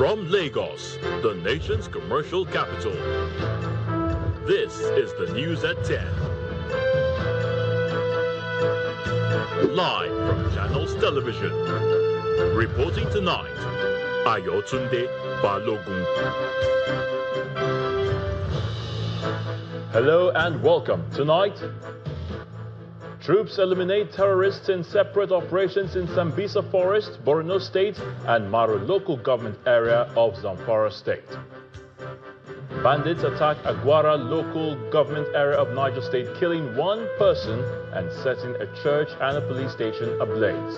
From Lagos, the nation's commercial capital, this is the news at 10. Live from Channels Television. Reporting tonight, Ijaw Balogun. Hello and welcome. Tonight, troops eliminate terrorists in separate operations in Sambisa Forest, Borno State, and Maru local government area of Zamfara State. Bandits attack Agwara local government area of Niger State, killing one person and setting a church and a police station ablaze.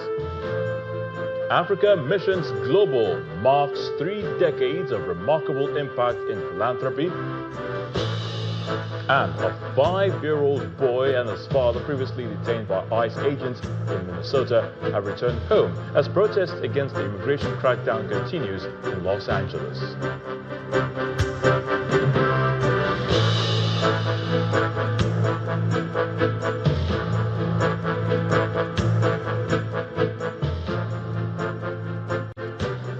Africa Missions Global marks 3 decades of remarkable impact in philanthropy. And a 5-year-old boy and his father, previously detained by ICE agents in Minnesota, have returned home as protests against the immigration crackdown continues in Los Angeles.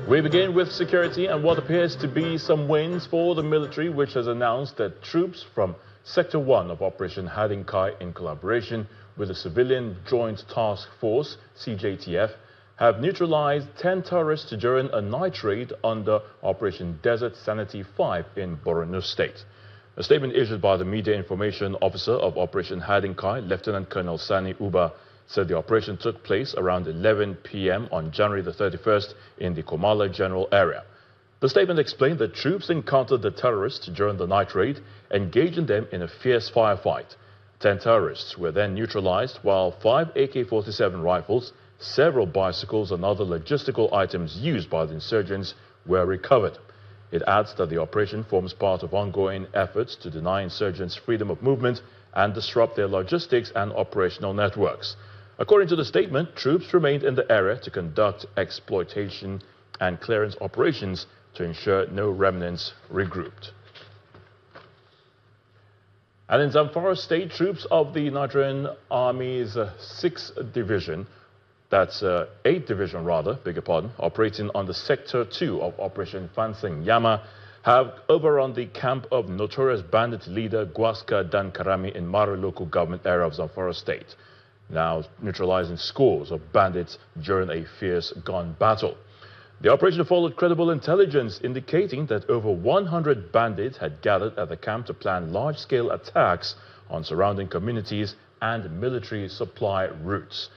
We begin with security and what appears to be some wins for the military, which has announced that troops from Sector 1 of Operation Hadinkai, in collaboration with the Civilian Joint Task Force, CJTF, have neutralized 10 terrorists during a night raid under Operation Desert Sanity 5 in Borno State. A statement issued by the Media Information Officer of Operation Hadinkai, Lieutenant Colonel Sani Uba, said the operation took place around 11 p.m. on January the 31st in the Komala General area. The statement explained that troops encountered the terrorists during the night raid, engaging them in a fierce firefight. 10 terrorists were then neutralized, while 5 AK-47 rifles, several bicycles and other logistical items used by the insurgents were recovered. It adds that the operation forms part of ongoing efforts to deny insurgents freedom of movement and disrupt their logistics and operational networks. According to the statement, troops remained in the area to conduct exploitation and clearance operations to ensure no remnants regrouped. And in Zamfara State, troops of the Nigerian Army's 6th Division, that's 8th Division rather, beg your pardon, operating under Sector 2 of Operation Fansing Yama, have overrun the camp of notorious bandit leader Gwaska Dan Karami in Maru local government area of Zamfara State, now neutralizing scores of bandits during a fierce gun battle. The operation followed credible intelligence indicating that over 100 bandits had gathered at the camp to plan large-scale attacks on surrounding communities and military supply routes.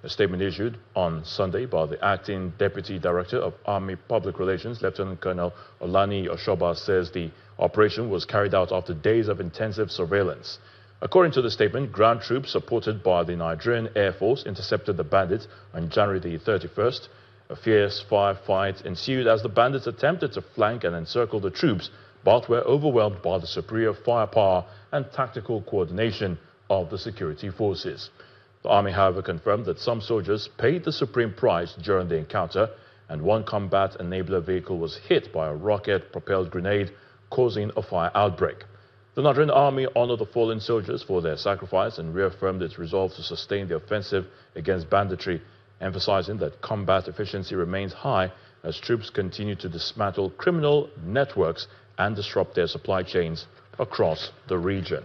A statement issued on Sunday by the Acting Deputy Director of Army Public Relations, Lieutenant Colonel Olani Oshoba, says the operation was carried out after days of intensive surveillance. According to the statement, ground troops supported by the Nigerian Air Force intercepted the bandits on January the 31st. A fierce firefight ensued as the bandits attempted to flank and encircle the troops, but were overwhelmed by the superior firepower and tactical coordination of the security forces. The Army, however, confirmed that some soldiers paid the supreme price during the encounter, and one combat enabler vehicle was hit by a rocket-propelled grenade, causing a fire outbreak. The Nigerian Army honored the fallen soldiers for their sacrifice and reaffirmed its resolve to sustain the offensive against banditry, emphasizing that combat efficiency remains high as troops continue to dismantle criminal networks and disrupt their supply chains across the region.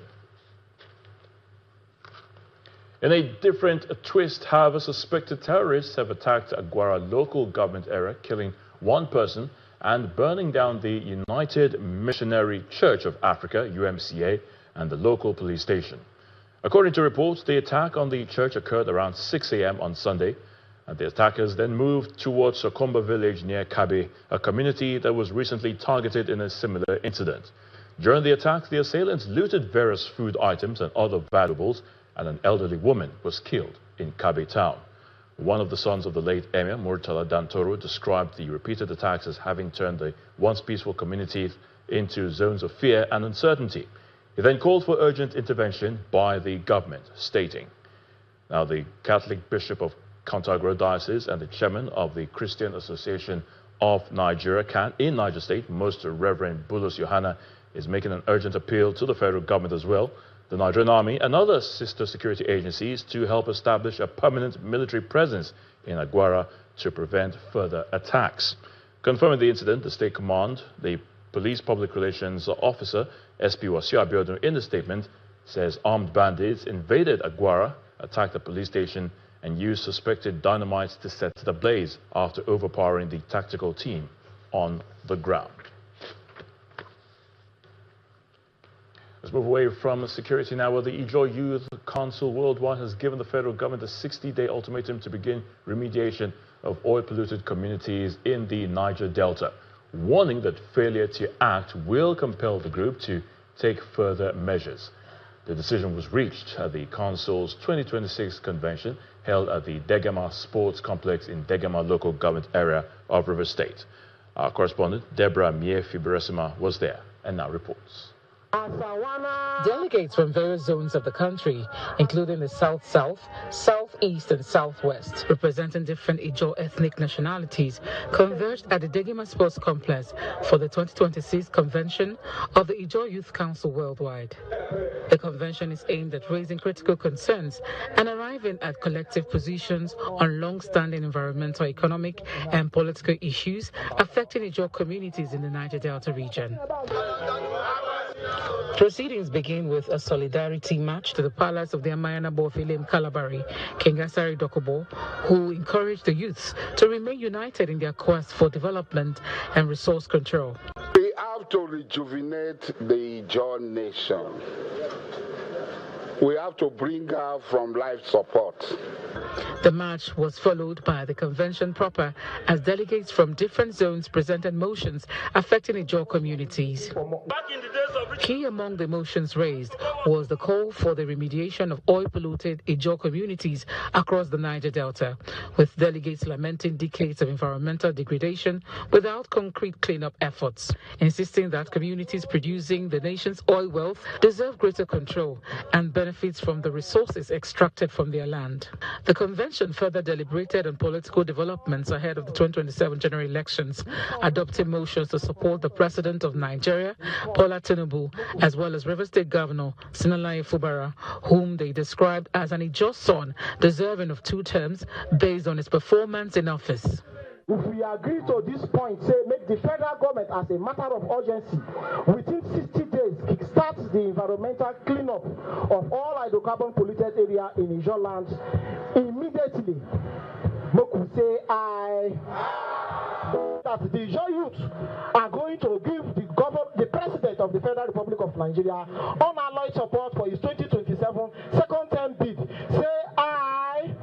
In a different twist, however, suspected terrorists have attacked Agwara local government area, killing one person and burning down the United Missionary Church of Africa, UMCA, and the local police station. According to reports, the attack on the church occurred around 6 a.m. on Sunday, and the attackers then moved towards Sokomba village near Kabe, a community that was recently targeted in a similar incident. During the attack, the assailants looted various food items and other valuables, and an elderly woman was killed in Kabe town. One of the sons of the late Emir, Murtala Dantoro, described the repeated attacks as having turned the once peaceful community into zones of fear and uncertainty. He then called for urgent intervention by the government, stating, now the Catholic Bishop of Contagra Diocese and the chairman of the Christian Association of Nigeria, CAN, in Niger State, Most Reverend Bulus Yohana, is making an urgent appeal to the federal government as well, the Nigerian Army and other sister security agencies to help establish a permanent military presence in Agwara to prevent further attacks. Confirming the incident, the State Command, the Police Public Relations Officer, SP Wasiu Abiodun, in the statement, says armed bandits invaded Agwara, attacked the police station, and used suspected dynamite to set it ablaze after overpowering the tactical team on the ground. Let's move away from security now, where the Ijaw Youth Council Worldwide has given the federal government a 60-day ultimatum to begin remediation of oil-polluted communities in the Niger Delta, warning that failure to act will compel the group to take further measures. The decision was reached at the Council's 2026 convention held at the Degama Sports Complex in Degama local government area of Rivers State. Our correspondent, Deborah Mie-Fiberesima, was there and now reports. Delegates from various zones of the country, including the South-South, Southeast and Southwest, representing different Ijaw ethnic nationalities, converged at the Degama Sports Complex for the 2026 convention of the Ijaw Youth Council Worldwide. The convention is aimed at raising critical concerns and arriving at collective positions on long-standing environmental, economic and political issues affecting Ijaw communities in the Niger Delta region. Proceedings begin with a solidarity march to the palace of the Amayana Bofilim Kalabari, King Asari Dokobo, who encouraged the youths to remain united in their quest for development and resource control. We have to rejuvenate the Ijaw nation. We have to bring her from life support. The march was followed by the convention proper as delegates from different zones presented motions affecting Ijaw communities. Key among the motions raised was the call for the remediation of oil-polluted Ijaw communities across the Niger Delta, with delegates lamenting decades of environmental degradation without concrete cleanup efforts, insisting that communities producing the nation's oil wealth deserve greater control and benefits from the resources extracted from their land. The convention further deliberated on political developments ahead of the 2027 general elections, adopting motions to support the President of Nigeria, Bola Tinubu, as well as Rivers State Governor Siminalayi Fubara, whom they described as an Ijaw son deserving of 2 terms based on his performance in office. If we agree to this point, say make the federal government as a matter of urgency, within 60 days, kickstart the environmental cleanup of all hydrocarbon polluted area in Ijaw land immediately. Moku say that the Ijaw youth are going to give the President of the Federal Republic of Nigeria unalloyed support for his 2027 second term bid. Say aye.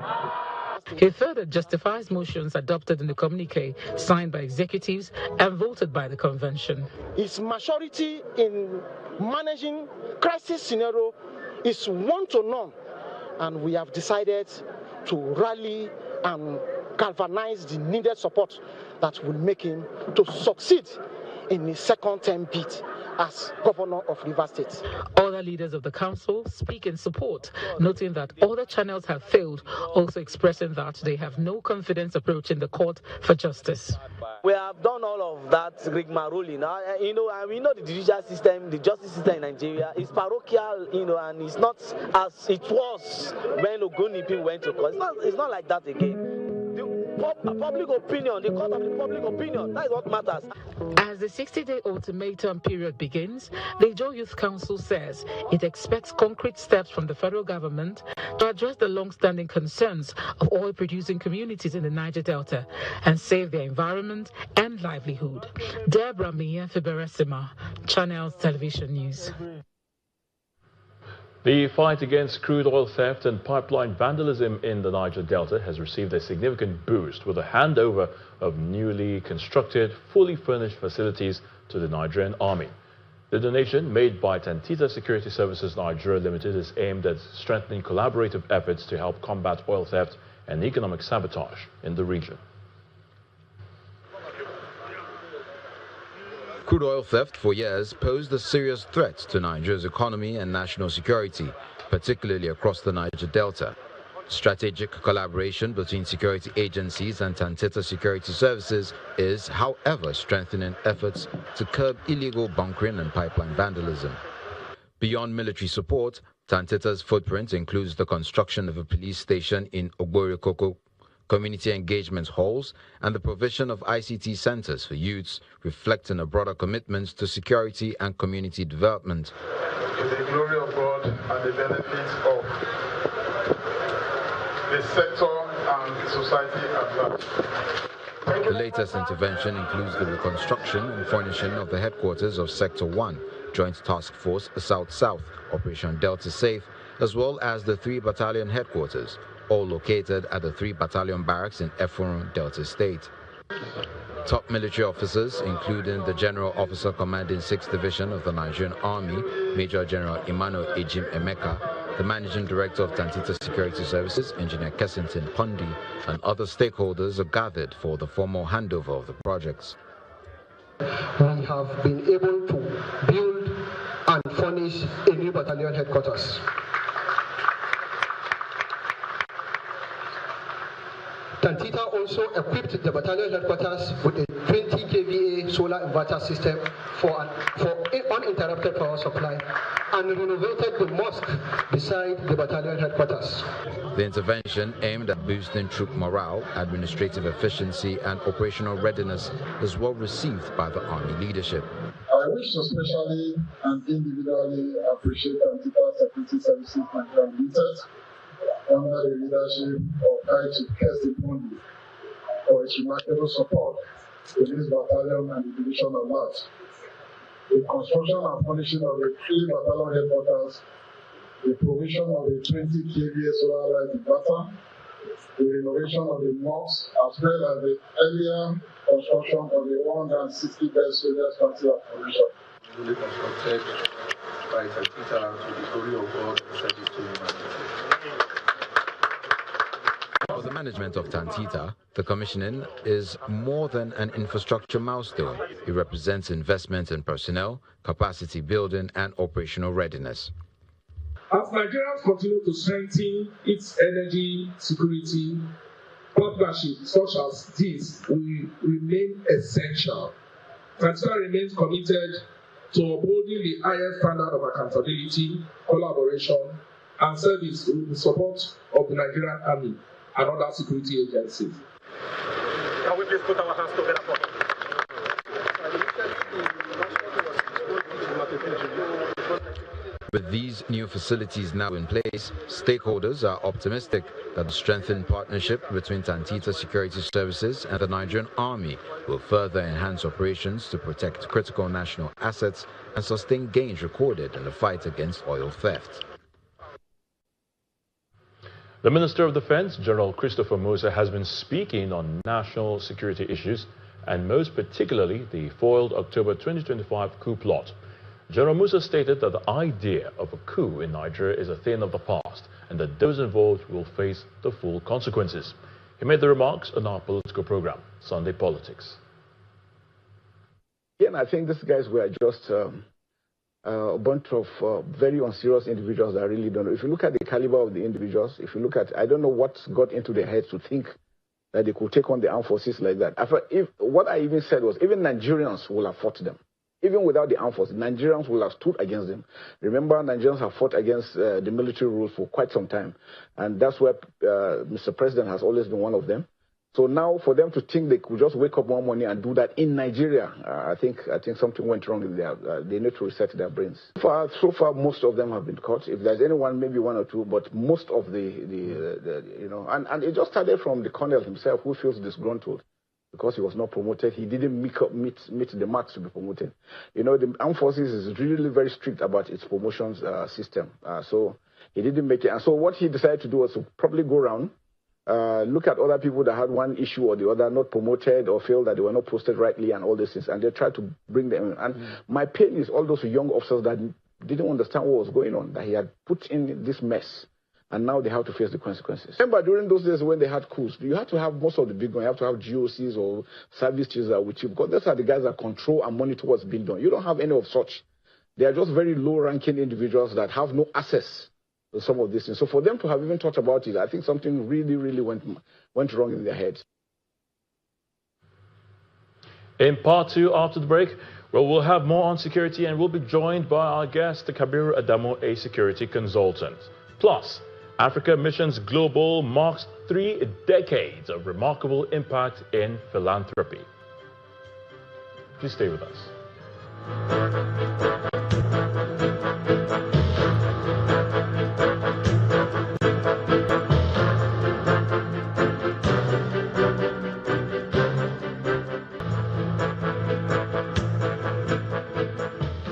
He further justifies motions adopted in the communique signed by executives and voted by the convention. His maturity in managing crisis scenario is 1 to none, and we have decided to rally and galvanize the needed support that will make him to succeed in his second term bid as governor of Rivers State. Other leaders of the council speak in support, noting that other channels have failed, also expressing that they have no confidence approaching the court for justice. We have done all of that rigmarole now, and we know the judicial system, the justice system in Nigeria is parochial, and it's not as it was when Ogonipi went to court. It's not like that again. Public opinion, the court of the public opinion, that is what matters. As the 60-day ultimatum period begins, the Ijaw Youth Council says it expects concrete steps from the federal government to address the long-standing concerns of oil-producing communities in the Niger Delta and save their environment and livelihood. Deborah Mie-Fiberesima, Channels Television News. The fight against crude oil theft and pipeline vandalism in the Niger Delta has received a significant boost with the handover of newly constructed, fully furnished facilities to the Nigerian Army. The donation made by Tantita Security Services Nigeria Limited is aimed at strengthening collaborative efforts to help combat oil theft and economic sabotage in the region. Crude oil theft for years posed a serious threat to Nigeria's economy and national security, particularly across the Niger Delta. Strategic collaboration between security agencies and Tantita Security Services is, however, strengthening efforts to curb illegal bunkering and pipeline vandalism. Beyond military support, Tantita's footprint includes the construction of a police station in Ogborikoko community engagement halls, and the provision of ICT centers for youths, reflecting a broader commitment to security and community development. To the glory of God and the benefits of the sector and society at large. The latest intervention includes the reconstruction and furnishing of the headquarters of Sector 1, Joint Task Force South-South, Operation Delta Safe, as well as the 3 Battalion headquarters, all located at the 3 Battalion barracks in Efurun, Delta State. Top military officers, including the General Officer Commanding 6th Division of the Nigerian Army, Major General Emmanuel Ejim Emeka, the Managing Director of Tantita Security Services, Engineer Kessington Pundi, and other stakeholders are gathered for the formal handover of the projects. We have been able to build and furnish a new battalion headquarters. Tantita also equipped the battalion headquarters with a 20 kVA solar inverter system for uninterrupted power supply and renovated the mosque beside the battalion headquarters. The intervention, aimed at boosting troop morale, administrative efficiency, and operational readiness, is well received by the Army leadership. I wish to specially and individually appreciate Tantita Security Services Nigeria Limited under the leadership of Chief Kessington Pundi for its remarkable support to this battalion and the division at large. The construction and furnishing of the 3 battalion headquarters, the provision of the 20 kVA solar light inverter, the renovation of the mosque, as well as the earlier construction of the 160-bed soldiers' facility operation. Newly constructed by Tantita to the glory of God and service to humanity. For the management of Tantita, the commissioning is more than an infrastructure milestone. It represents investment in personnel, capacity building, and operational readiness. As Nigerians continue to strengthen its energy security, partnerships such as this will remain essential. Tantita remains committed to upholding the highest standard of accountability, collaboration, and service with the support of the Nigerian Army and other security agencies. Can we please put our hands together for With these new facilities now in place, stakeholders are optimistic that the strengthened partnership between Tantita Security Services and the Nigerian Army will further enhance operations to protect critical national assets and sustain gains recorded in the fight against oil theft. The Minister of Defense, General Christopher Musa, has been speaking on national security issues and most particularly the foiled October 2025 coup plot. General Musa stated that the idea of a coup in Nigeria is a thing of the past and that those involved will face the full consequences. He made the remarks on our political program, Sunday Politics. Again, I think these guys were just a bunch of very unserious individuals that really don't know. If you look at the caliber of the individuals, if you look at, I don't know what got into their heads to think that they could take on the armed forces like that. What I even said was even Nigerians will have fought them. Even without the armed forces, Nigerians will have stood against them. Remember, Nigerians have fought against the military rule for quite some time. And that's where Mr. President has always been one of them. So now for them to think they could just wake up one morning and do that in Nigeria, I think something went wrong in there. They need to reset their brains. So far, most of them have been caught. If there's anyone, maybe one or two, but most of and it just started from the colonel himself, who feels disgruntled because he was not promoted. He didn't meet the marks to be promoted. The armed forces is really very strict about its promotions system. So he didn't make it. And so what he decided to do was to probably go around, look at other people that had one issue or the other, not promoted or feel that they were not posted rightly and all these things, and they tried to bring them in. And my pain is all those young officers that didn't understand what was going on, that he had put in this mess, and now they have to face the consequences. Remember, during those days when they had coups, you had to have most of the big ones. You have to have GOCs or service chiefs with you, because those are the guys that control and monitor what's being done. You don't have any of such. They are just very low-ranking individuals that have no access to some of these things. So for them to have even thought about it, I think something really, really went wrong in their heads. In part two, after the break, we'll have more on security, and we'll be joined by our guest, Kabiru Adamo, a security consultant. Plus, Africa Missions Global marks 3 decades of remarkable impact in philanthropy. Please stay with us.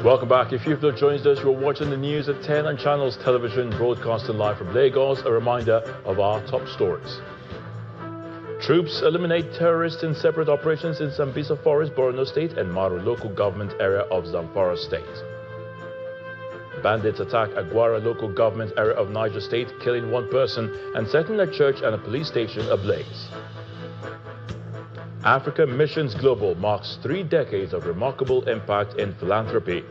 Welcome back. If you've not joined us, you're watching the news at 10 on Channels Television, broadcasting live from Lagos. A reminder of our top stories. Troops eliminate terrorists in separate operations in Sambisa Forest, Borno State, and Maru local government area of Zamfara State. Bandits attack Agwara local government area of Niger State, killing 1 person and setting a church and a police station ablaze. Africa Missions Global marks 3 decades of remarkable impact in philanthropy.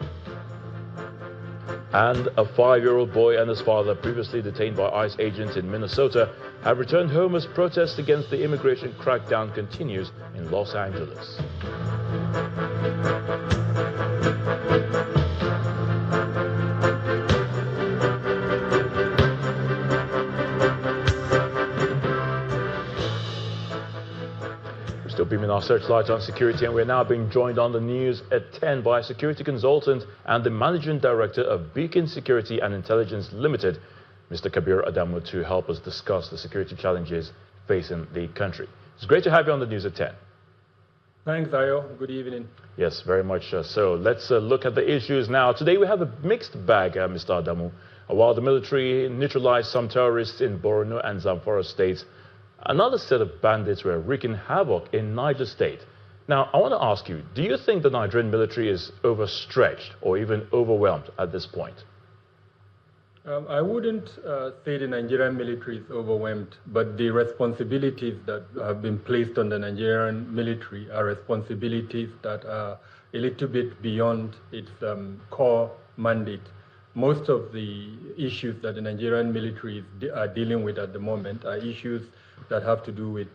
And a 5-year-old boy and his father, previously detained by ICE agents in Minnesota, have returned home as protests against the immigration crackdown continues in Los Angeles. Still beaming our searchlight on security, and we're now being joined on the news at 10 by a security consultant and the managing director of Beacon Security and Intelligence Limited, Mr. Kabir Adamu, to help us discuss the security challenges facing the country. It's great to have you on the news at 10. Thanks, Ijaw. Good evening. Yes, very much so. Let's look at the issues now. Today we have a mixed bag, Mr. Adamu. While the military neutralized some terrorists in Borno and Zamfara states, another set of bandits were wreaking havoc in Niger State. Now, I want to ask you, do you think the Nigerian military is overstretched or even overwhelmed at this point? I wouldn't say the Nigerian military is overwhelmed, but the responsibilities that have been placed on the Nigerian military are responsibilities that are a little bit beyond its core mandate. Most of the issues that the Nigerian military are dealing with at the moment are issues that have to do with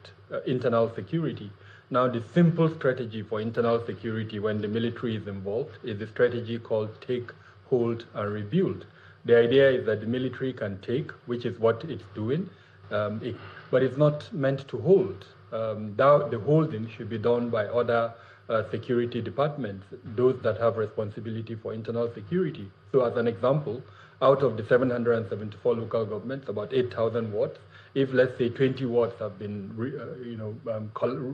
internal security. Now, the simple strategy for internal security when the military is involved is a strategy called take, hold, and rebuild. The idea is that the military can take, which is what it's doing, but it's not meant to hold. The holding should be done by other security departments, those that have responsibility for internal security. So as an example, out of the 774 local governments, about 8,000 wards, if let's say 20 wards have been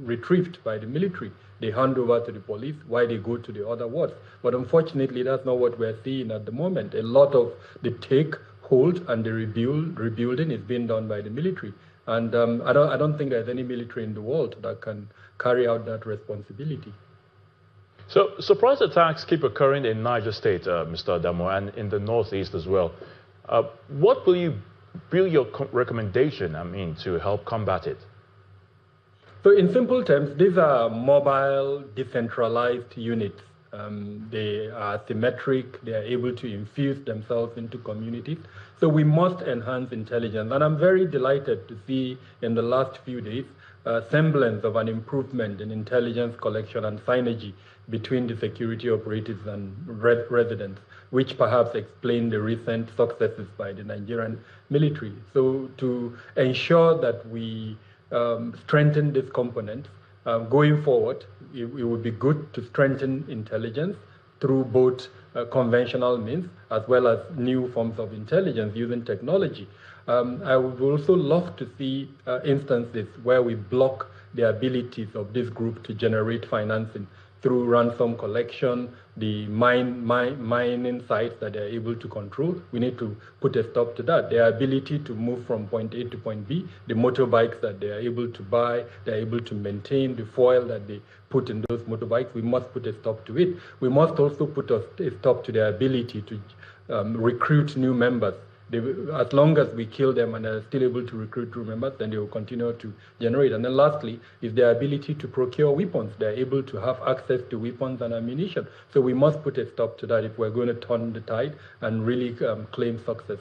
retrieved by the military, they hand over to the police while they go to the other wards. But unfortunately, that's not what we're seeing at the moment. A lot of the take, hold, and the rebuilding is being done by the military. And I don't think there's any military in the world that can carry out that responsibility. So surprise attacks keep occurring in Niger State, Mr. Adamu, and in the northeast as well. What will you be your recommendation, to help combat it? So in simple terms, these are mobile, decentralized units. They are symmetric, they are able to infuse themselves into communities. So we must enhance intelligence. And I'm very delighted to see in the last few days a semblance of an improvement in intelligence collection and synergy between the security operatives and residents, which perhaps explain the recent successes by the Nigerian military. So to ensure that we strengthen this component, going forward, it would be good to strengthen intelligence through both conventional means as well as new forms of intelligence using technology. I would also love to see instances where we block the abilities of this group to generate financing through ransom collection, the mining sites that they're able to control. We need to put a stop to that. Their ability to move from point A to point B, the motorbikes that they are able to buy, they're able to maintain the fuel that they put in those motorbikes, we must put a stop to it. We must also put a stop to their ability to recruit new members. As long as we kill them and are still able to recruit new members, then they will continue to generate. And then lastly, is their ability to procure weapons. They're able to have access to weapons and ammunition. So we must put a stop to that if we're going to turn the tide and really claim success.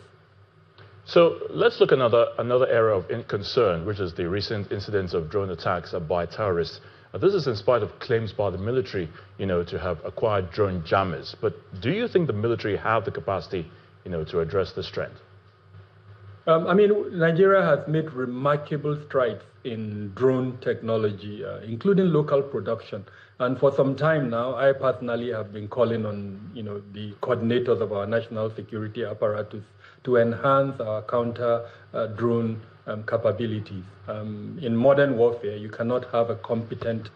So let's look at another area of concern, which is the recent incidents of drone attacks by terrorists. This is in spite of claims by the military, to have acquired drone jammers. But do you think the military have the capacity to address this trend? I mean, Nigeria has made remarkable strides in drone technology, including local production. And for some time now, I personally have been calling on, the coordinators of our national security apparatus to enhance our counter drone capabilities. In modern warfare, you cannot have a competent,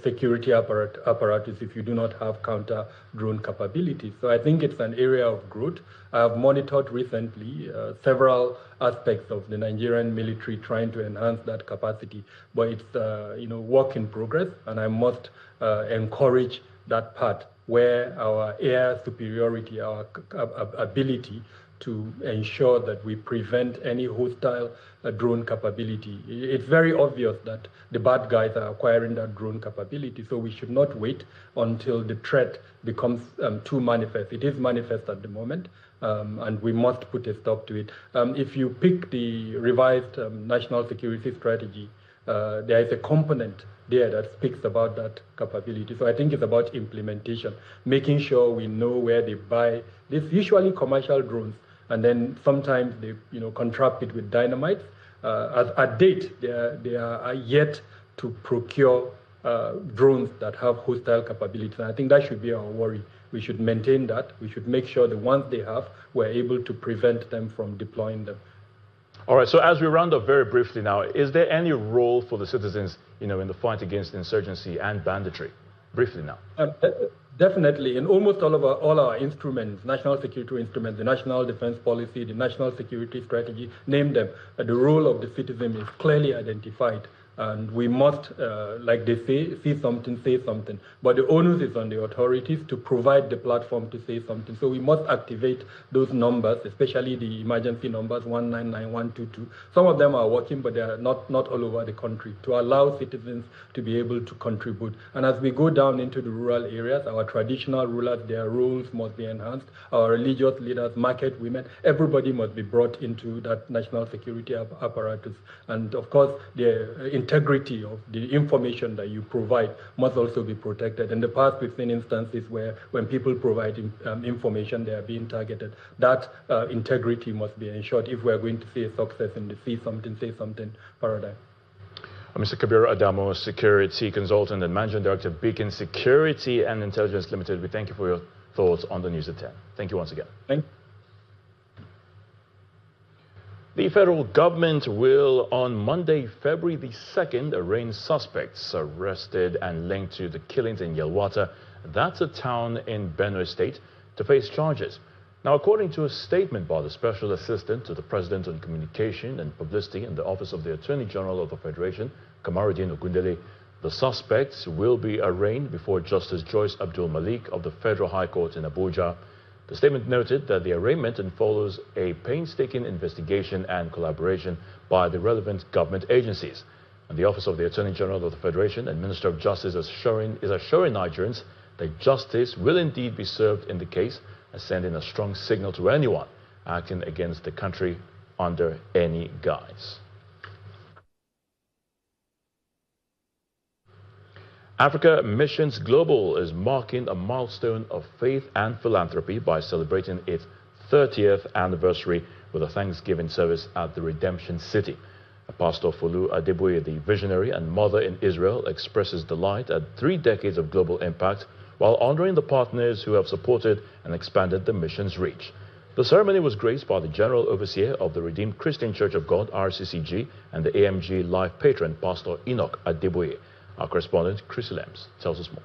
security apparatus if you do not have counter drone capabilities. So I think it's an area of growth. I have monitored recently several aspects of the Nigerian military trying to enhance that capacity, but it's work in progress, and I must encourage that part where our air superiority, our ability to ensure that we prevent any hostile drone capability. It's very obvious that the bad guys are acquiring that drone capability, so we should not wait until the threat becomes too manifest. It is manifest at the moment, and we must put a stop to it. If you pick the revised national security strategy, there is a component there that speaks about that capability. So I think it's about implementation, making sure we know where they buy these usually commercial drones, and then sometimes they contract it with dynamite. At date, they are yet to procure drones that have hostile capabilities. And I think that should be our worry. We should maintain that. We should make sure the ones they have, we're able to prevent them from deploying them. All right, so as we round up very briefly now, is there any role for the citizens, in the fight against insurgency and banditry? Briefly now. Definitely. In almost all our instruments, national security instruments, the national defense policy, the national security strategy, name them, the role of the citizen is clearly identified. And we must, like they say, see something, say something. But the onus is on the authorities to provide the platform to say something. So we must activate those numbers, especially the emergency numbers, 199, 122. Some of them are working, but they are not all over the country, to allow citizens to be able to contribute. And as we go down into the rural areas, our traditional rulers, their roles must be enhanced. Our religious leaders, market women, everybody must be brought into that national security apparatus. And of course, the integrity of the information that you provide must also be protected. In the past, we've seen instances where when people provide information, they are being targeted. That integrity must be ensured if we're going to see a success in the see something, say something paradigm. Mr. Kabir Adamo, Security Consultant and Managing Director of Beacon Security and Intelligence Limited, we thank you for your thoughts on the News at 10. Thank you once again. Thank you. The federal government will, on Monday, February the 2nd, arraign suspects arrested and linked to the killings in Yelwata, that's a town in Benue State, to face charges. Now, according to a statement by the Special Assistant to the President on Communication and Publicity in the Office of the Attorney General of the Federation, Kamaruddin Ogundele, the suspects will be arraigned before Justice Joyce Abdul Malik of the Federal High Court in Abuja. The statement noted that the arraignment follows a painstaking investigation and collaboration by the relevant government agencies. And the Office of the Attorney General of the Federation and Minister of Justice is assuring Nigerians that justice will indeed be served in the case, and sending a strong signal to anyone acting against the country under any guise. Africa Missions Global is marking a milestone of faith and philanthropy by celebrating its 30th anniversary with a Thanksgiving service at the Redemption City. Pastor Folu Adeboye, the visionary and mother in Israel, expresses delight at 3 decades of global impact while honoring the partners who have supported and expanded the mission's reach. The ceremony was graced by the General Overseer of the Redeemed Christian Church of God, RCCG, and the AMG Life Patron, Pastor Enoch Adeboye. Our correspondent, Chris Lems, tells us more.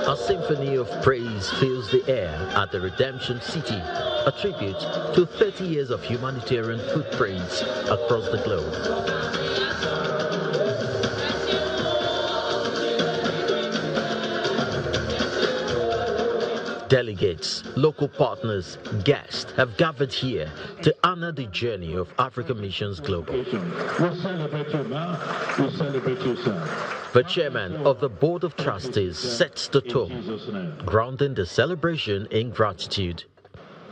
A symphony of praise fills the air at the Redemption City, a tribute to 30 years of humanitarian footprints across the globe. Delegates, local partners, guests have gathered here to honor the journey of Africa Missions Global. We celebrate you, man. We celebrate you, sir. The chairman of the Board of Trustees sets the tone, grounding the celebration in gratitude.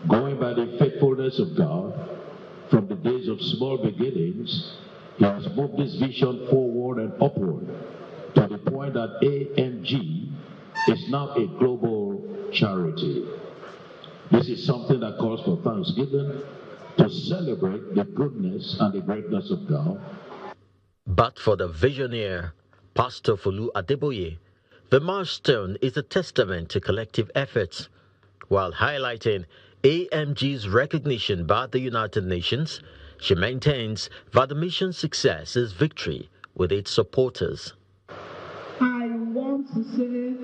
Going by the faithfulness of God, from the days of small beginnings, He has moved this vision forward and upward to the point that AMG is now a global charity. This is something that calls for thanksgiving to celebrate the goodness and the greatness of God. But for the visionary, Pastor Folu Adeboye, the milestone is a testament to collective efforts, while highlighting AMG's recognition by the United Nations. She maintains that the mission's success is victory with its supporters. I want to say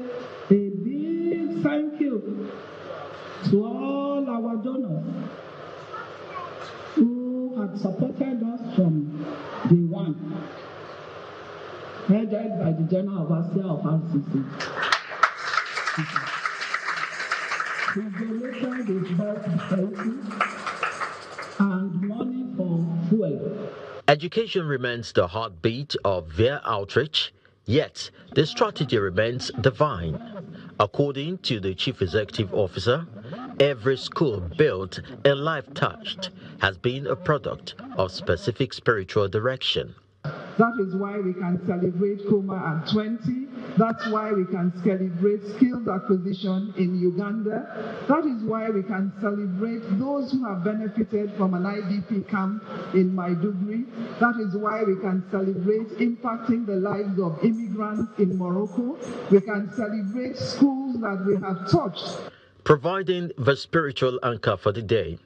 a big thank you to all our donors who have supported us from day one, headed by the General Overseer of RCC. We donated the bulk and money for fuel. Education remains the heartbeat of their outreach, yet the strategy remains divine. According to the Chief Executive Officer, every school built and life touched has been a product of specific spiritual direction. That is why we can celebrate Kuma at 20. That's why we can celebrate skills acquisition in Uganda. That is why we can celebrate those who have benefited from an IDP camp in Maiduguri. That is why we can celebrate impacting the lives of immigrants in Morocco. We can celebrate schools that we have touched. Providing the spiritual anchor for the day,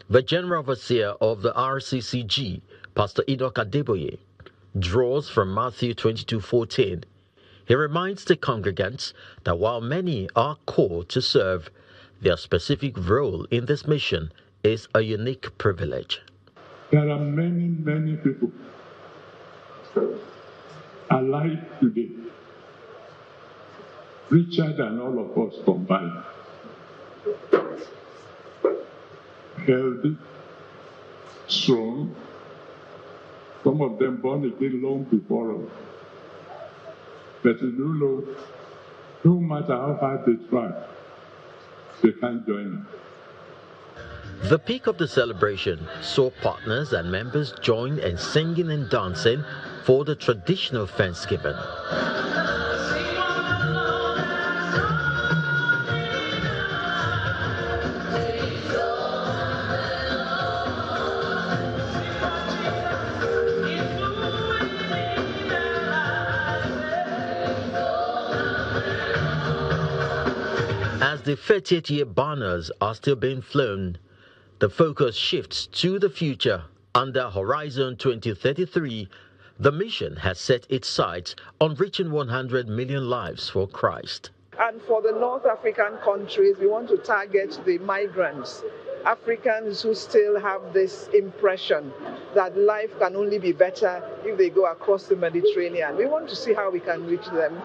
the General Overseer of the RCCG, Pastor Enoch Adeboye, draws from Matthew 22:14. He reminds the congregants that while many are called to serve, their specific role in this mission is a unique privilege. There are many people alive today, richer than all of us combined, healthy, strong, some of them born again long before us. But you know, no matter how hard they try, they can't join us. The peak of the celebration saw partners and members join in singing and dancing for the traditional Thanksgiving. As the 30th year banners are still being flown, the focus shifts to the future. Under Horizon 2033, the mission has set its sights on reaching 100 million lives for Christ. And for the North African countries, we want to target the migrants, Africans who still have this impression that life can only be better if they go across the Mediterranean. We want to see how we can reach them.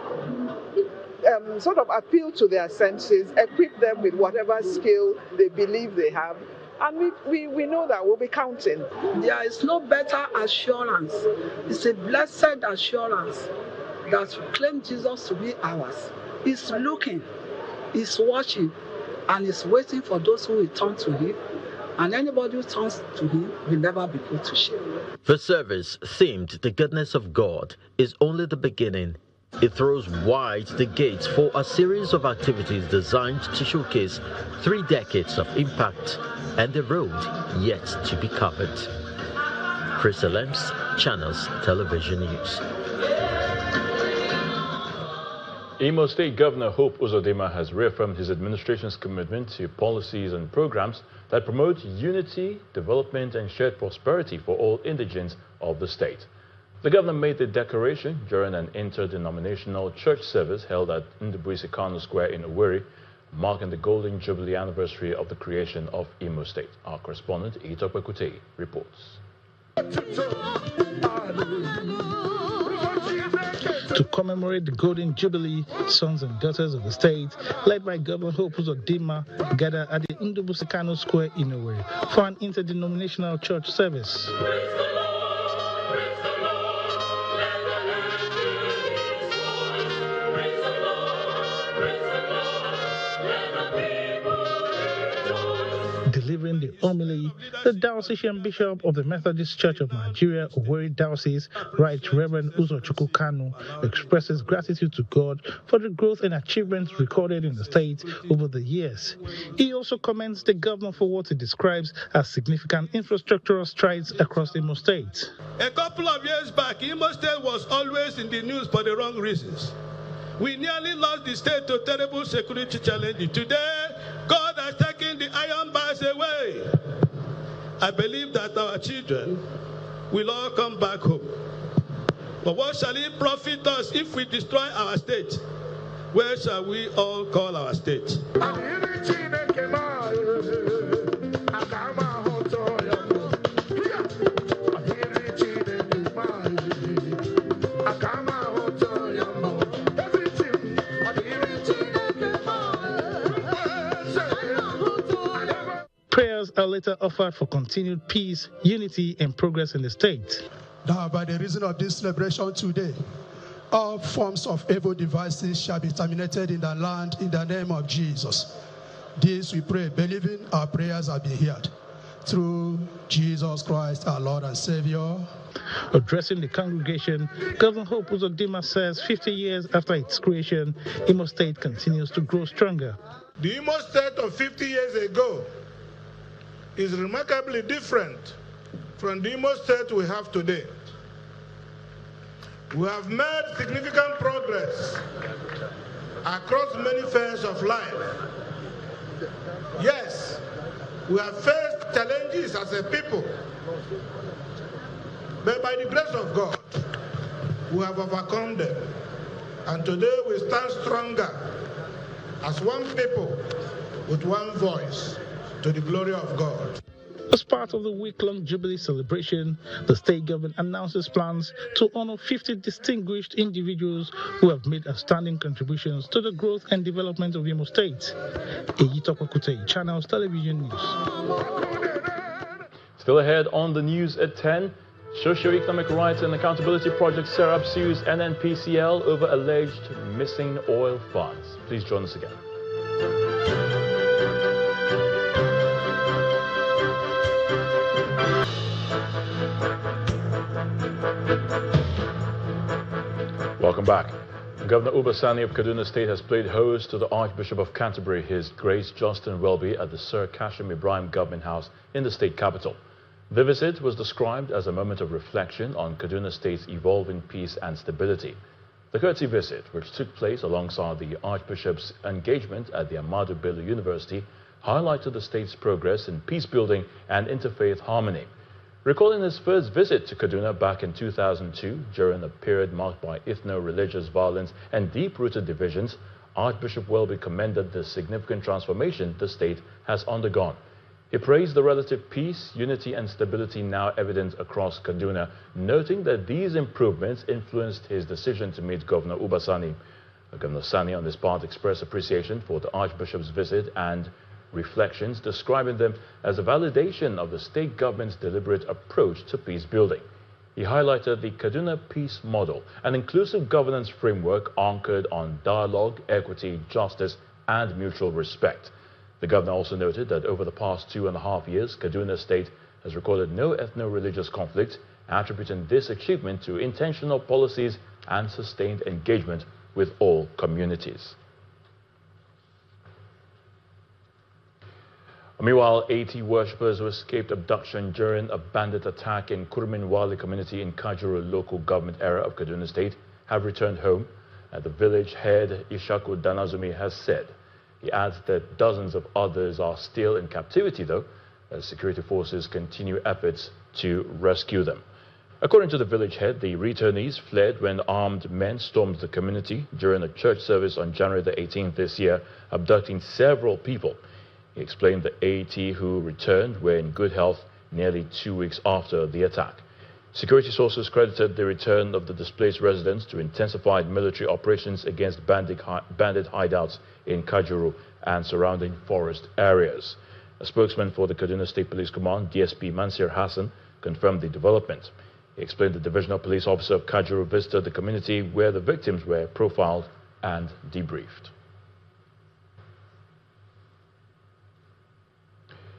Sort of appeal to their senses, equip them with whatever skill they believe they have, and we know that we'll be counting. There is no better assurance. It's a blessed assurance that we claim Jesus to be ours. He's looking, he's watching, and he's waiting for those who will turn to him. And anybody who turns to him will never be put to shame. The service, themed "The Goodness of God," is only the beginning. It throws wide the gates for a series of activities designed to showcase 3 decades of impact and the road yet to be covered. Chris Lems, Channels Television News. Imo State Governor Hope Uzodimma has reaffirmed his administration's commitment to policies and programs that promote unity, development, and shared prosperity for all indigents of the state. The governor made the declaration during an interdenominational church service held at Ndubisi Kano Square in Owerri, marking the Golden Jubilee anniversary of the creation of Imo State. Our correspondent, Itope Kute, reports. To commemorate the Golden Jubilee, sons and daughters of the state, led by Governor Hope Uzodimma, gathered at the Ndubisi Kano Square in Owerri for an interdenominational church service. Delivering the homily, the Diocesan Bishop of the Methodist Church of Nigeria, Owerri Diocese, Right Reverend Uzochukwu Kanu, expresses gratitude to God for the growth and achievements recorded in the state over the years. He also commends the governor for what he describes as significant infrastructural strides across Imo State. A couple of years back, Imo State was always in the news for the wrong reasons. We nearly lost the state to terrible security challenges. Today, God has taken the iron bars away. I believe that our children will all come back home. But what shall it profit us if we destroy our state? Where shall we all call our state? Prayers are later offered for continued peace, unity, and progress in the state. Now, by the reason of this celebration today, all forms of evil devices shall be terminated in the land in the name of Jesus. This we pray, believing our prayers have been heard. Through Jesus Christ, our Lord and Savior. Addressing the congregation, Governor Hope Uzodinma says 50 years after its creation, Imo State continues to grow stronger. The Imo State of 50 years ago is remarkably different from the Imo State we have today. We have made significant progress across many spheres of life. Yes, we have faced challenges as a people, but by the grace of God, we have overcome them. And today we stand stronger as one people with one voice to the glory of God. As part of the week-long Jubilee celebration, the state government announces plans to honor 50 distinguished individuals who have made outstanding contributions to the growth and development of Imo State. Ijaw Kutei, Channels Television News. Still ahead on the news at 10, Socio-Economic Rights and Accountability Project SERAP sues NNPCL over alleged missing oil funds. Please join us again. Welcome back. Governor Uba Sani of Kaduna State has played host to the Archbishop of Canterbury, His Grace Justin Welby, at the Sir Kashim Ibrahim Government House in the state capital. The visit was described as a moment of reflection on Kaduna State's evolving peace and stability. The courtesy visit, which took place alongside the Archbishop's engagement at the Ahmadu Bello University, highlighted the state's progress in peace building and interfaith harmony. Recalling his first visit to Kaduna back in 2002, during a period marked by ethno-religious violence and deep-rooted divisions, Archbishop Welby commended the significant transformation the state has undergone. He praised the relative peace, unity and stability now evident across Kaduna, noting that these improvements influenced his decision to meet Governor Uba Sani. Governor Sani on his part expressed appreciation for the Archbishop's visit and reflections, describing them as a validation of the state government's deliberate approach to peace building. He highlighted the Kaduna Peace Model, an inclusive governance framework anchored on dialogue, equity, justice, and mutual respect. The governor also noted that over the past 2.5 years, Kaduna State has recorded no ethno-religious conflict, attributing this achievement to intentional policies and sustained engagement with all communities. Meanwhile, 80 worshippers who escaped abduction during a bandit attack in Kurminwali community in Kajuru local government area of Kaduna State have returned home. The village head, Ishaku Danazumi, has said. He adds that dozens of others are still in captivity, though, as security forces continue efforts to rescue them. According to the village head, the returnees fled when armed men stormed the community during a church service on January the 18th this year, abducting several people. He explained the 80 who returned were in good health nearly 2 weeks after the attack. Security sources credited the return of the displaced residents to intensified military operations against bandit hideouts in Kajuru and surrounding forest areas. A spokesman for the Kaduna State Police Command, DSP Mansir Hassan, confirmed the development. He explained the divisional police officer of Kajuru visited the community where the victims were profiled and debriefed.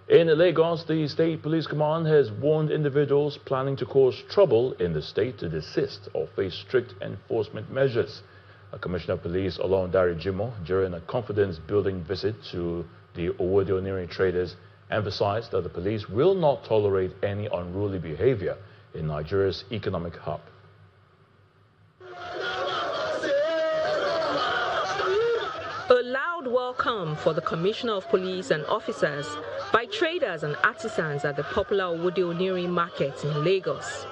In Lagos, the State Police Command has warned individuals planning to cause trouble in the state to desist or face strict enforcement measures. Commissioner of Police Olondare Jimo, during a confidence-building visit to the Owode-Oniri traders, emphasized that the police will not tolerate any unruly behavior in Nigeria's economic hub. A loud welcome for the Commissioner of Police and officers by traders and artisans at the popular Owode-Oniri market in Lagos.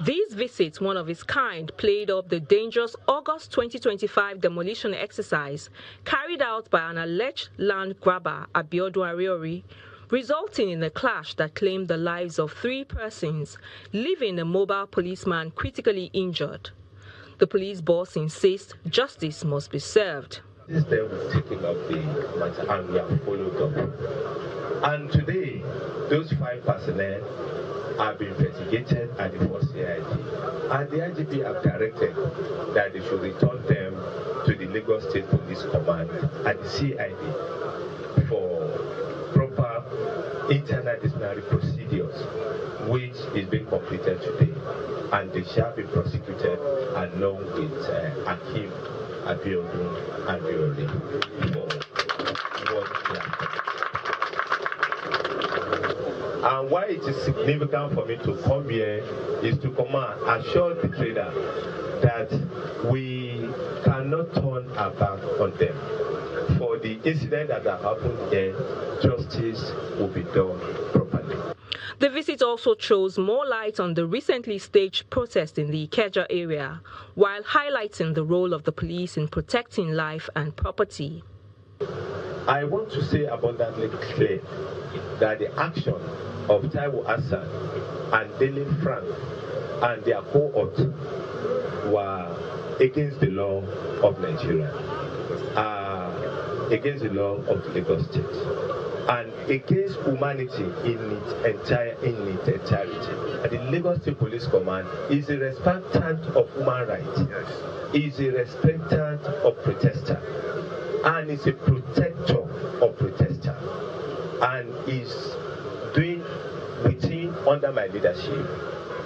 This visit, one of its kind, played up the dangerous August 2025 demolition exercise carried out by an alleged land grabber, Abiodun Ariori, resulting in a clash that claimed the lives of 3 persons, leaving a mobile policeman critically injured. The police boss insists justice must be served. This day was taking up the matter and we have followed up. And today, those 5 personnel have been investigated at the first CID. And the IGP have directed that they should return them to the Lagos State Police Command at the CID for proper internal disciplinary procedures, which is being completed today. And they shall be prosecuted along with Akim Abiodun Ariori for what they have done. And why it is significant for me to come here is to come and assure the trader that we cannot turn our back on them. For the incident that happened here, justice will be done properly. The visit also throws more light on the recently staged protest in the Ijaw area, while highlighting the role of the police in protecting life and property. I want to say abundantly clear that the action of Taiwo Hassan and Dele Frank and their cohort were against the law of Nigeria, against the law of Lagos State, and against humanity in its entirety. And the Lagos State Police Command is a respectant of human rights, is a respectant of protesters, and is a protector of protesters, and is doing within under my leadership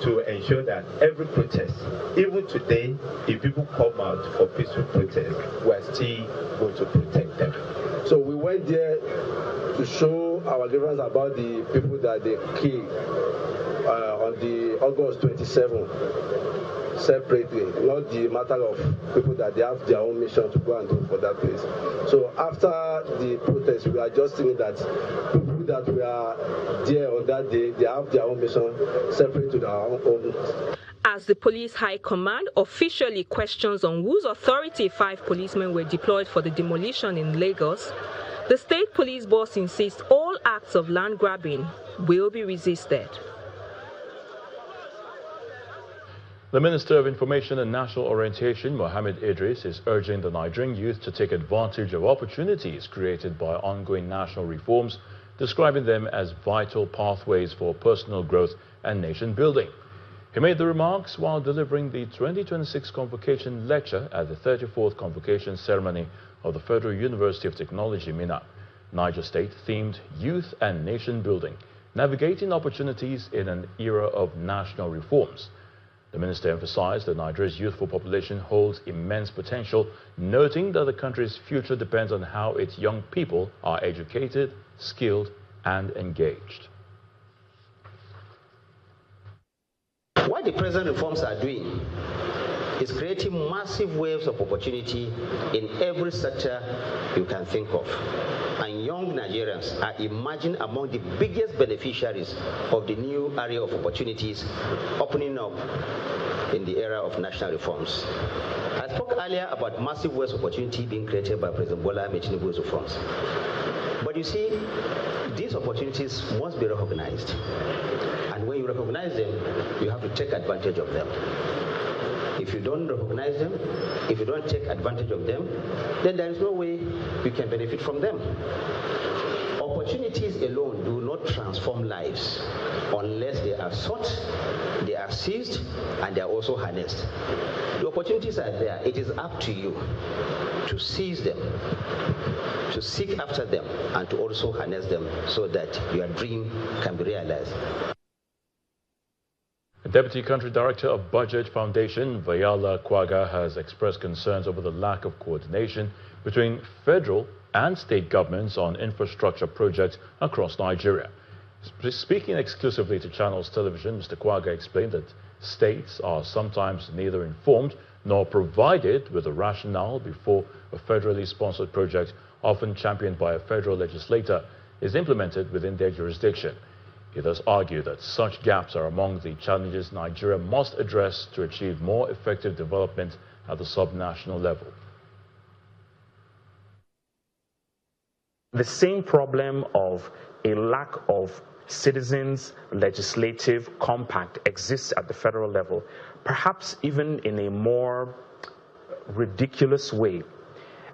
to ensure that every protest, even today, if people come out for peaceful protest, we are still going to protect them. So we went there to show our grievance about the people that they killed on the August 27th. Separately, not the matter of people that they have their own mission to go and do for that place. So after the protest, we are just seeing that people that were there on that day, they have their own mission separate to their own. As the police high command officially questions on whose authority 5 policemen were deployed for the demolition in Lagos, the state police boss insists all acts of land grabbing will be resisted. The Minister of Information and National Orientation, Mohammed Idris, is urging the Nigerian youth to take advantage of opportunities created by ongoing national reforms, describing them as vital pathways for personal growth and nation building. He made the remarks while delivering the 2026 Convocation Lecture at the 34th Convocation Ceremony of the Federal University of Technology, Minna, Niger State, themed Youth and Nation Building, Navigating Opportunities in an Era of National Reforms. The minister emphasized that Nigeria's youthful population holds immense potential, noting that the country's future depends on how its young people are educated, skilled, and engaged. What the present reforms are doing is creating massive waves of opportunity in every sector you can think of. And young Nigerians are emerging among the biggest beneficiaries of the new area of opportunities opening up in the era of national reforms. I spoke earlier about massive waves of opportunity being created by President Bola Ahmed Tinubu's reforms. But you see, these opportunities must be recognized. And when you recognize them, you have to take advantage of them. If you don't recognize them, if you don't take advantage of them, then there is no way you can benefit from them. Opportunities alone do not not transform lives unless they are sought, they are seized, and they are also harnessed. The opportunities are there. It is up to you to seize them, to seek after them, and to also harness them so that your dream can be realized. Deputy Country Director of Budget Foundation, Vayala Kwaga, has expressed concerns over the lack of coordination between federal and state governments on infrastructure projects across Nigeria. Speaking exclusively to Channels Television, Mr. Kwaga explained that states are sometimes neither informed nor provided with a rationale before a federally sponsored project, often championed by a federal legislator, is implemented within their jurisdiction. He thus argued that such gaps are among the challenges Nigeria must address to achieve more effective development at the subnational level. The same problem of a lack of citizens' legislative compact exists at the federal level, perhaps even in a more ridiculous way.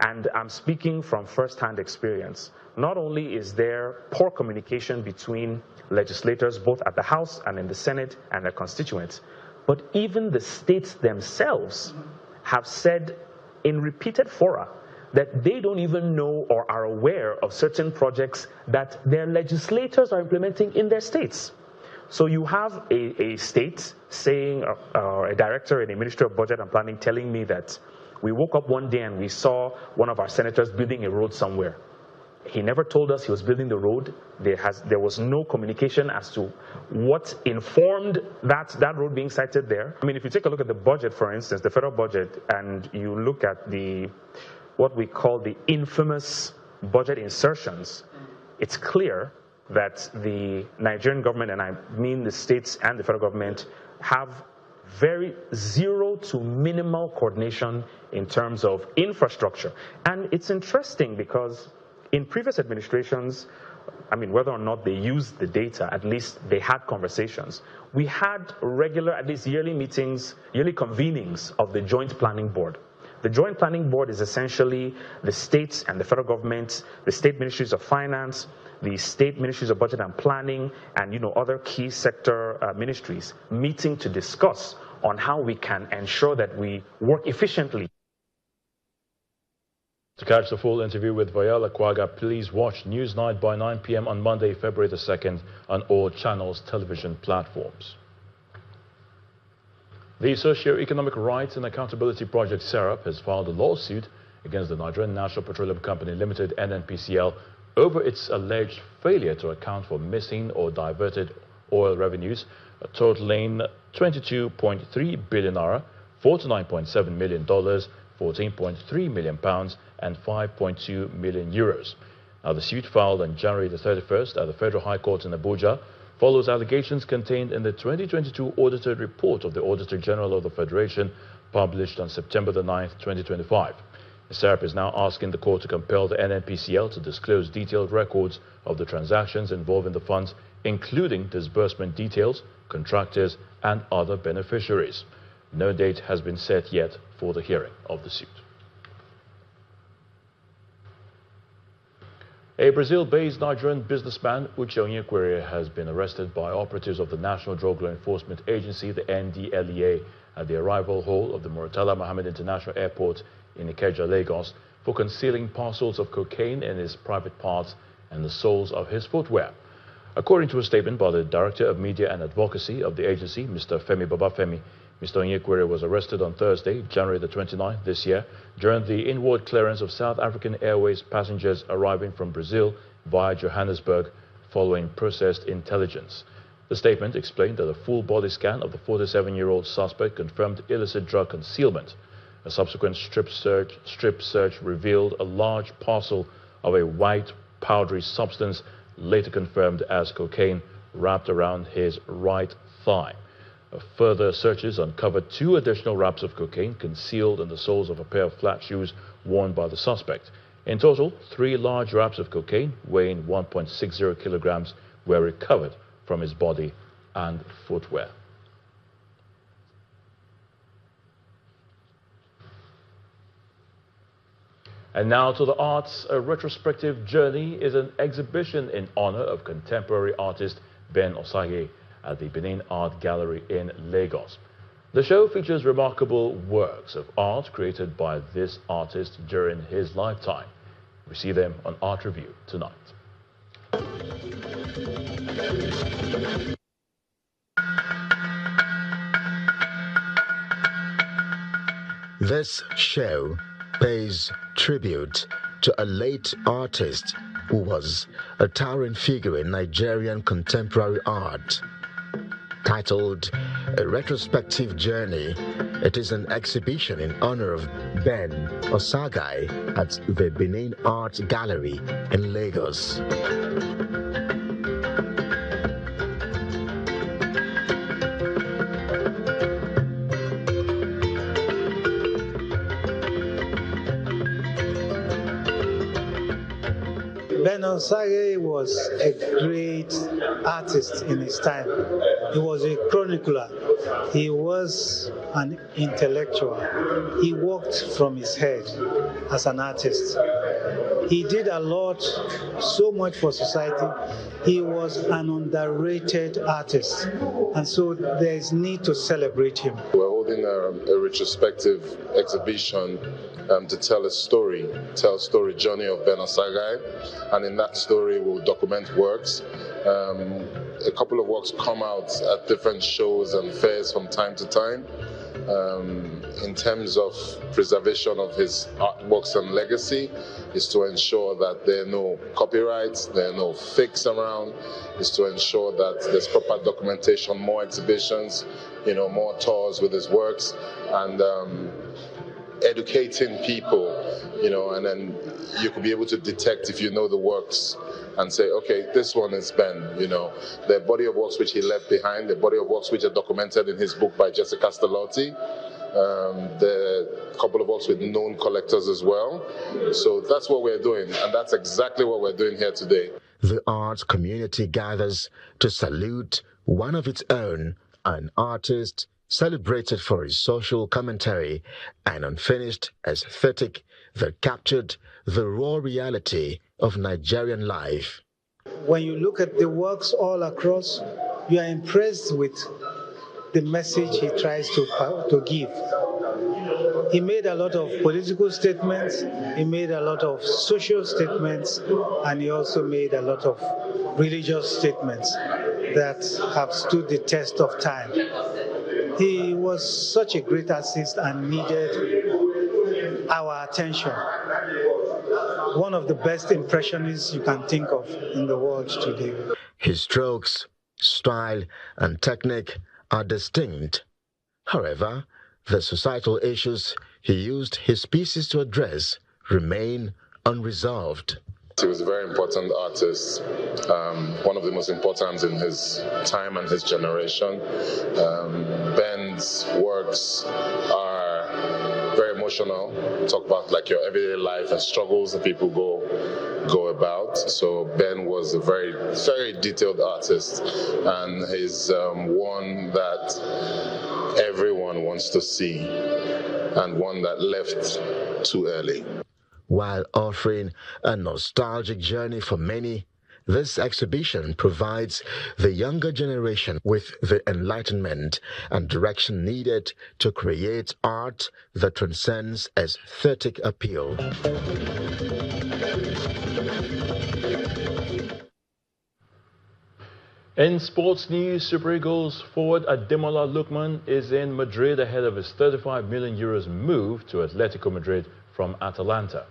And I'm speaking from first-hand experience. Not only is there poor communication between legislators, both at the House and in the Senate and their constituents, but even the states themselves have said in repeated fora that they don't even know or are aware of certain projects that their legislators are implementing in their states. So you have a state saying, a director in a Ministry of Budget and Planning telling me that we woke up one day and we saw one of our senators building a road somewhere. He never told us he was building the road. There was no communication as to what informed that road being sited there. I mean, if you take a look at the budget, for instance, the federal budget, and you look at what we call the infamous budget insertions, it's clear that the Nigerian government, and I mean the states and the federal government, have very zero to minimal coordination in terms of infrastructure. And it's interesting because in previous administrations, I mean, whether or not they used the data, at least they had conversations. We had regular, at least yearly meetings, yearly convenings of the Joint Planning Board. The Joint Planning Board is essentially the states and the federal government, the state ministries of finance, the state ministries of budget and planning, and other key sector ministries meeting to discuss on how we can ensure that we work efficiently. To catch the full interview with Vayala Kwaga, please watch Newsnight by 9 p.m. on Monday, February the 2nd on all Channels television platforms. The Socio-Economic Rights and Accountability Project, SERAP, has filed a lawsuit against the Nigerian National Petroleum Company Limited, NNPCL, over its alleged failure to account for missing or diverted oil revenues totaling 22.3 billion naira, $49.7 million, 14.3 million pounds, and 5.2 million euros. Now, the suit filed on January the 31st at the Federal High Court in Abuja follows allegations contained in the 2022 audited report of the Auditor General of the Federation, published on September the 9th, 2025. The SERAP is now asking the court to compel the NNPCL to disclose detailed records of the transactions involving the funds, including disbursement details, contractors, and other beneficiaries. No date has been set yet for the hearing of the suit. A Brazil-based Nigerian businessman, Uche Onyekwere, has been arrested by operatives of the National Drug Law Enforcement Agency, the NDLEA, at the arrival hall of the Murtala Mohammed International Airport in Ikeja, Lagos, for concealing parcels of cocaine in his private parts and the soles of his footwear. According to a statement by the Director of Media and Advocacy of the agency, Mr. Femi Babafemi, Mr. Onyekwere was arrested on Thursday, January the 29th this year, during the inward clearance of South African Airways passengers arriving from Brazil via Johannesburg following processed intelligence. The statement explained that a full body scan of the 47-year-old suspect confirmed illicit drug concealment. A subsequent strip search revealed a large parcel of a white powdery substance, later confirmed as cocaine, wrapped around his right thigh. Further searches uncovered 2 additional wraps of cocaine concealed in the soles of a pair of flat shoes worn by the suspect. In total, 3 large wraps of cocaine weighing 1.60 kilograms were recovered from his body and footwear. And now to the arts. A retrospective journey is an exhibition in honor of contemporary artist Ben Osage at the Benin Art Gallery in Lagos. The show features remarkable works of art created by this artist during his lifetime. We see them on Art Review tonight. This show pays tribute to a late artist who was a towering figure in Nigerian contemporary art. Titled A Retrospective Journey, it is an exhibition in honor of Ben Osage at the Benin Art Gallery in Lagos. Ben Osage was a great artist in his time. He was a chronicler. He was an intellectual. He worked from his head as an artist. He did a lot, so much for society. He was an underrated artist, and so there is need to celebrate him. We're holding a retrospective exhibition to tell a story journey of Ben Osage, and in that story we'll document works. A couple of works come out at different shows and fairs from time to time. In terms of preservation of his artworks and legacy, is to ensure that there are no copyrights, there are no fakes around, is to ensure that there's proper documentation, more exhibitions, more tours with his works, and educating people, and then you could be able to detect if you know the works and say, okay, this one is Ben, the body of works which he left behind, the body of works which are documented in his book by Jessica Stellotti, the couple of works with known collectors as well. So that's what we're doing, and that's exactly what we're doing here today. The arts community gathers to salute one of its own, an artist celebrated for his social commentary and unfinished aesthetic that captured the raw reality of Nigerian life. When you look at the works all across, you are impressed with the message he tries to give. He made a lot of political statements, he made a lot of social statements, and he also made a lot of religious statements that have stood the test of time. He was such a great artist and needed our attention. One of the best impressionists you can think of in the world today. His strokes, style, and technique are distinct. However, the societal issues he used his pieces to address remain unresolved. He was a very important artist, one of the most important in his time and his generation. Ben's works are very emotional, talk about like your everyday life and struggles that people go about. So Ben was a very, very detailed artist, and he's one that everyone wants to see, and one that left too early. While offering a nostalgic journey for many, this exhibition provides the younger generation with the enlightenment and direction needed to create art that transcends aesthetic appeal. In sports news, Super Eagles forward Ademola Lookman is in Madrid ahead of his €35 million move to Atletico Madrid from Atalanta.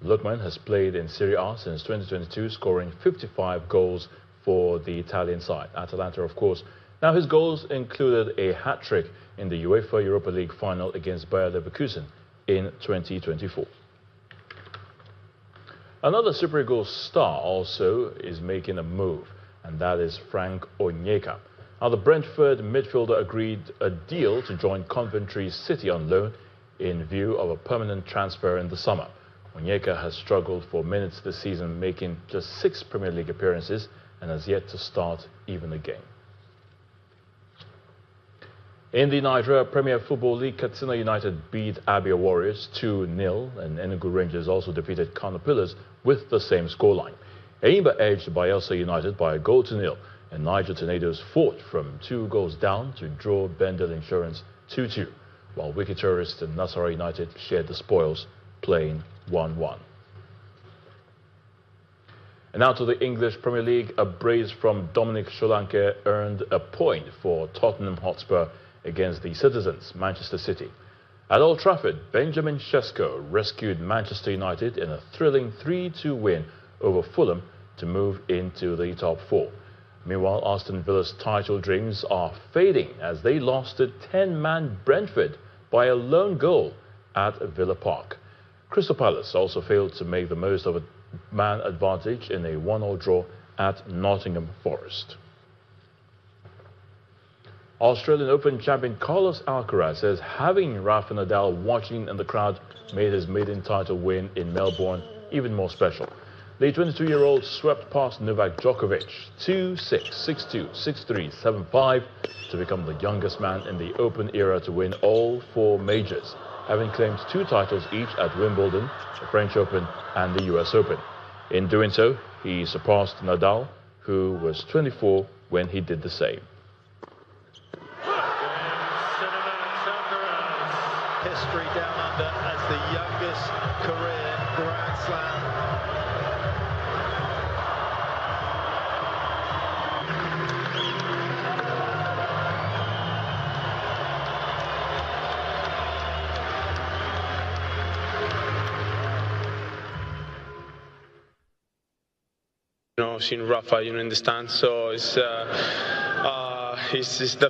Lookman has played in Serie A since 2022, scoring 55 goals for the Italian side. Atalanta, of course. Now, his goals included a hat-trick in the UEFA Europa League final against Bayer Leverkusen in 2024. Another Super Eagles star also is making a move, and that is Frank Onyeka. Now, the Brentford midfielder agreed a deal to join Coventry City on loan in view of a permanent transfer in the summer. Onyeka has struggled for minutes this season, making just 6 Premier League appearances and has yet to start even a game. In the Nigeria Premier Football League, Katsina United beat Abia Warriors 2-0, and Enugu Rangers also defeated Kano Pillars with the same scoreline. Enyimba edged Bayelsa United by a 1-0, and Niger Tornadoes fought from 2 goals down to draw Bendel Insurance 2-2, while Wiki Tourists and Nasarawa United shared the spoils, playing 1-1. And now to the English Premier League. A brace from Dominic Solanke earned a point for Tottenham Hotspur against the Citizens, Manchester City. At Old Trafford, Benjamin Sesko rescued Manchester United in a thrilling 3-2 win over Fulham to move into the top 4. Meanwhile, Aston Villa's title dreams are fading as they lost to 10-man Brentford by a lone goal at Villa Park. Crystal Palace also failed to make the most of a man advantage in a 1-1 draw at Nottingham Forest. Australian Open champion Carlos Alcaraz says having Rafa Nadal watching in the crowd made his maiden title win in Melbourne even more special. The 22-year-old swept past Novak Djokovic 2-6, 6-2, 6-3, 7-5 to become the youngest man in the Open era to win all 4 majors, having claimed 2 titles each at Wimbledon, the French Open and the US Open. In doing so, he surpassed Nadal, who was 24 when he did the same. History down under as the youngest career Grand Slam. Seen Rafa, in the stands, so it's the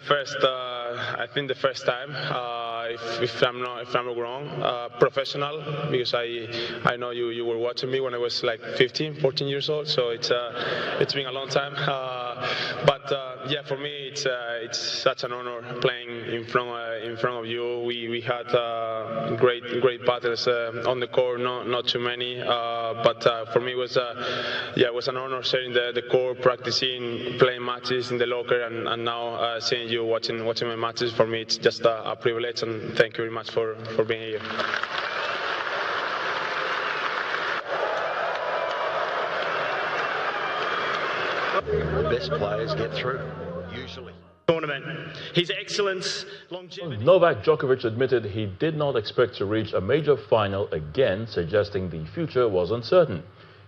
first, I think the first time, if I'm not wrong, professional, because I know you were watching me when I was like 15, 14 years old, so it's been a long time, but yeah, for me it's such an honor playing in front of you. We had great battles on the court, not too many, but for me it was an honor sharing the court, practicing, playing matches in the locker, and now seeing you watching my matches. For me it's just a privilege, and thank you very much for being here. Best players get through, usually. Tournament. His excellence, longevity. Novak Djokovic admitted he did not expect to reach a major final again, suggesting the future was uncertain.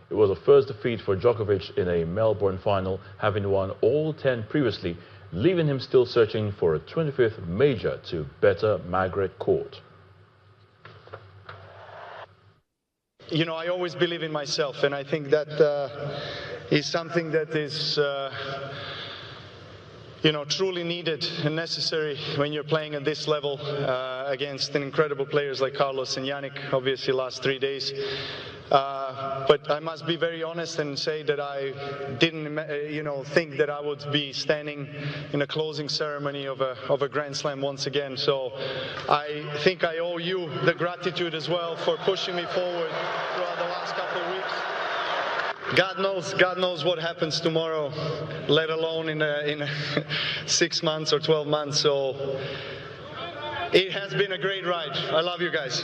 It was a first defeat for Djokovic in a Melbourne final, having won all 10 previously, leaving him still searching for a 25th major to better Margaret Court. I always believe in myself, and I think that is something that is truly needed and necessary when you're playing at this level against incredible players like Carlos and Yannick, obviously last 3 days. But I must be very honest and say that I didn't, think that I would be standing in a closing ceremony of a Grand Slam once again. So I think I owe you the gratitude as well for pushing me forward throughout the last couple of weeks. God knows what happens tomorrow, let alone in 6 months or 12 months. So it has been a great ride. I love you guys.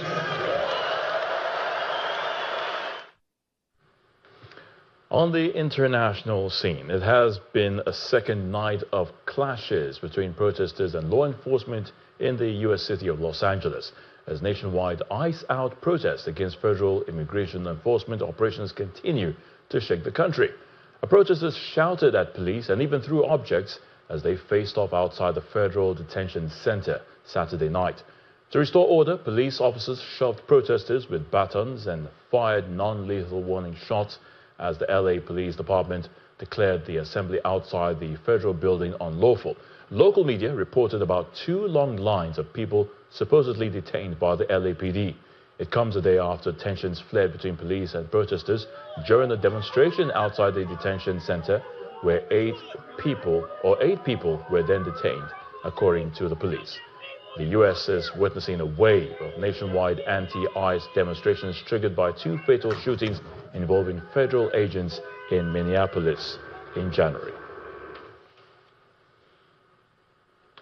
On the international scene, it has been a second night of clashes between protesters and law enforcement in the U.S. city of Los Angeles, as nationwide ICE-out protests against federal immigration enforcement operations continue to shake the country. Protesters shouted at police and even threw objects as they faced off outside the federal detention center Saturday night. To restore order, police officers shoved protesters with batons and fired non-lethal warning shots as the LA Police Department declared the assembly outside the federal building unlawful. Local media reported about 2 long lines of people supposedly detained by the LAPD. It comes a day after tensions flared between police and protesters during a demonstration outside the detention center, where 8 people were then detained, according to the police. The U.S. is witnessing a wave of nationwide anti-ICE demonstrations triggered by 2 fatal shootings involving federal agents in Minneapolis in January.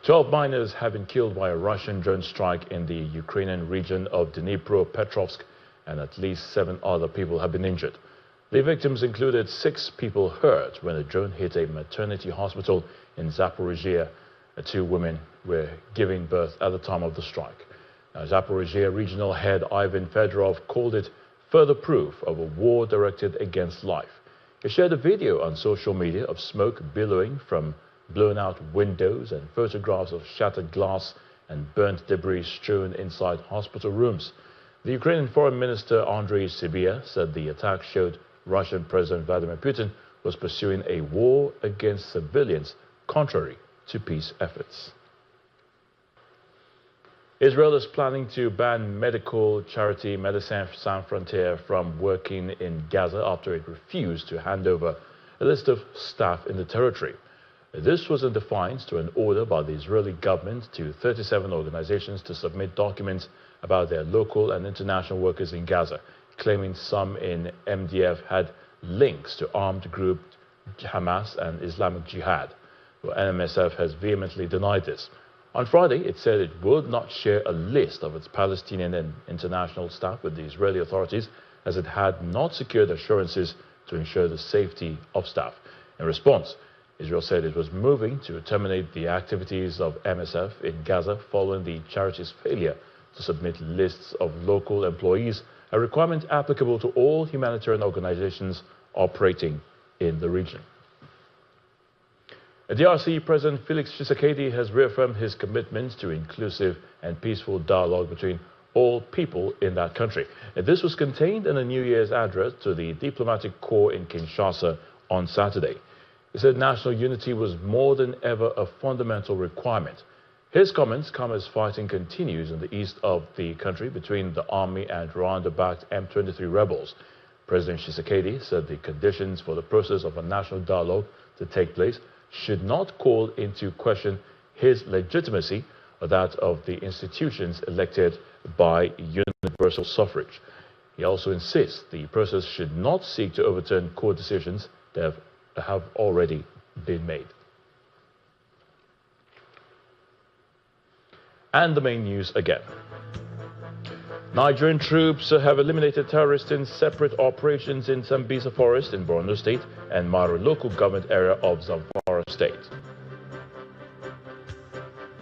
12 miners have been killed by a Russian drone strike in the Ukrainian region of Dnipropetrovsk, and at least 7 other people have been injured. The victims included 6 people hurt when a drone hit a maternity hospital in Zaporizhia. 2 women were giving birth at the time of the strike. Now, Zaporizhia regional head Ivan Fedorov called it further proof of a war directed against life. He shared a video on social media of smoke billowing from blown out windows and photographs of shattered glass and burnt debris strewn inside hospital rooms. The Ukrainian Foreign Minister Andriy Sybiha said the attack showed Russian President Vladimir Putin was pursuing a war against civilians contrary to peace efforts. Israel is planning to ban medical charity Médecins Sans Frontières from working in Gaza after it refused to hand over a list of staff in the territory. This was in defiance to an order by the Israeli government to 37 organizations to submit documents about their local and international workers in Gaza, claiming some in MDF had links to armed group Hamas and Islamic Jihad. Well, MSF has vehemently denied this. On Friday, it said it would not share a list of its Palestinian and international staff with the Israeli authorities, as it had not secured assurances to ensure the safety of staff. In response, Israel said it was moving to terminate the activities of MSF in Gaza following the charity's failure to submit lists of local employees, a requirement applicable to all humanitarian organizations operating in the region. DRC President Felix Tshisekedi has reaffirmed his commitment to inclusive and peaceful dialogue between all people in that country. This was contained in a New Year's address to the diplomatic corps in Kinshasa on Saturday. He said national unity was more than ever a fundamental requirement. His comments come as fighting continues in the east of the country between the army and Rwanda-backed M23 rebels. President Tshisekedi said the conditions for the process of a national dialogue to take place should not call into question his legitimacy or that of the institutions elected by universal suffrage. He also insists the process should not seek to overturn court decisions that have already been made. And the main news again. Nigerian troops have eliminated terrorists in separate operations in Sambisa Forest in Borno State and Maru local government area of Zamfara State.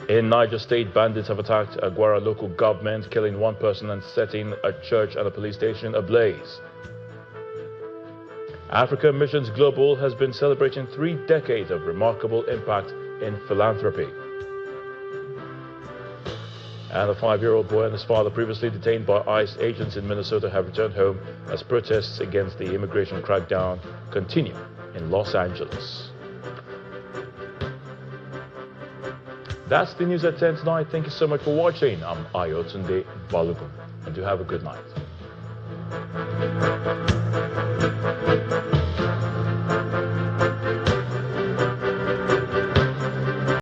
In Niger State, bandits have attacked Agwara local government, killing 1 person and setting a church and a police station ablaze. Africa Missions Global has been celebrating 3 decades of remarkable impact in philanthropy. And a 5-year-old boy and his father, previously detained by ICE agents in Minnesota, have returned home as protests against the immigration crackdown continue in Los Angeles. That's the news at 10 tonight. Thank you so much for watching. I'm Ayotunde Balogun, and do have a good night.